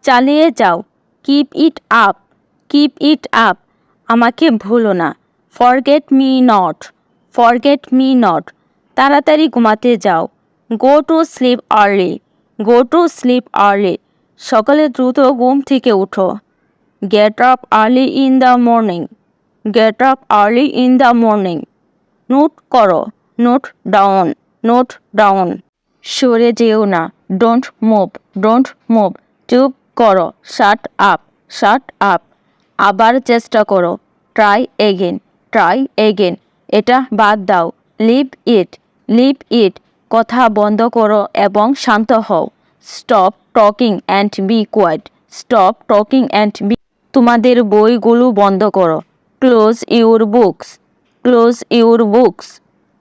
চালিয়ে যাও। Keep it up, keep it up. আমাকে ভুলো না। Forget me not, forget me not. তাড়াতাড়ি ঘুমাতে যাও। Go to sleep early, go to sleep early. সকালে দ্রুত ঘুম থেকে উঠো। Get up early in the morning, get up early in the morning. Note করো, নোট ডাউন, নোট ডাউন। সরে যেও না। Don't move, don't move. চুপ করো। Shut up, shut up. আবার চেষ্টা করো। Try again, try again. এটা বাদ দাও। Leave it, leave it. কথা বন্ধ করো এবং শান্ত হও। Stop talking and be quiet, stop talking and be. তোমাদের বইগুলো বন্ধ করো। Close your books, close your books.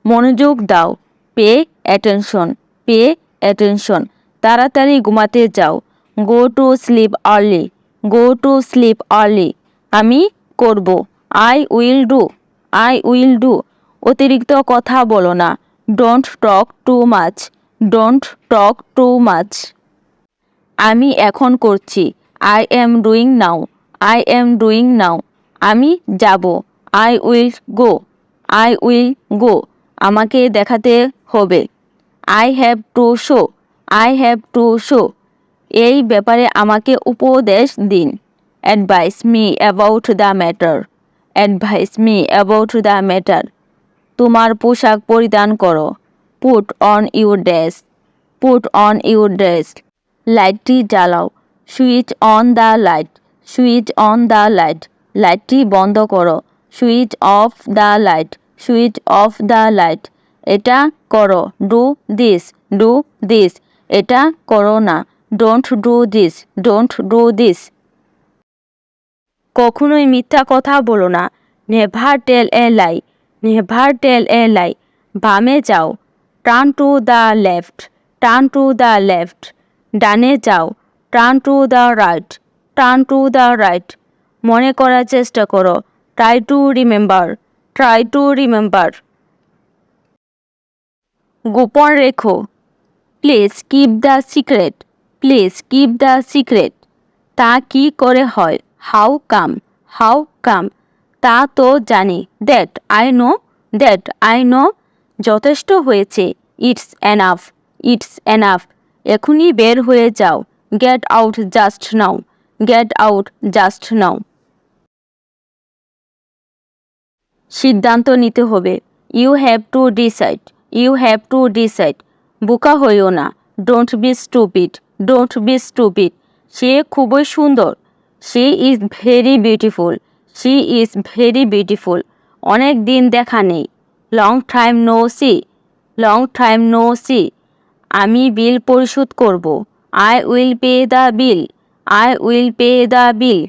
মনোযোগ দাও। Pay attention, pay attention. তাড়াতাড়ি ঘুমাতে যাও। Go to sleep early, go to sleep early. আমি করব। I will do, I will do. অতিরিক্ত কথা বলো না। Don't talk too much, don't talk too much. আমি এখন করছি। I am doing now, I am doing now. আমি যাব। I will go, I will go. আমাকে দেখাতে হবে। I have to show, I have to show. এই ব্যাপারে আমাকে উপদেশ দিন। Advise me about the matter, advise me about the matter. তোমার পোশাক পরিধান করো। Put on your dress, put on your dress. লাইটটি জ্বালাও। Switch on the light, switch on the light. লাইটটি বন্ধ করো। Switch off the light, switch off the light. এটা করো। Do this, do this. এটা করো না। Don't do this, don't do this. কখনোই মিথ্যা কথা বলো না। নেভার টেল এ লাই, নেভার টেল এ লাই। বামে যাও। Turn to the left, turn to the left. ডানে যাও। Turn to the right, turn to the right. মনে করার চেষ্টা করো। Try to remember, try to remember. গোপন রেখো। Please keep the secret, please keep the secret. তা কি করে হয়? How come, how come. তা তো জানি। That I know, that I know. যথেষ্ট হয়েছে। It's enough, it's enough. এখনই বের হয়ে যাও। Get out just now, get out just now. সিদ্ধান্ত নিতে হবে। You have to decide, you have to decide. বোকা হইও না। Don't be stupid, don't be stupid. সে খুবই সুন্দর। She is very beautiful, she is very beautiful. অনেক দিন দেখা নেই। Long time no see, long time no see. আমি বিল পরিশোধ করব। I will pay the bill, I will pay the bill.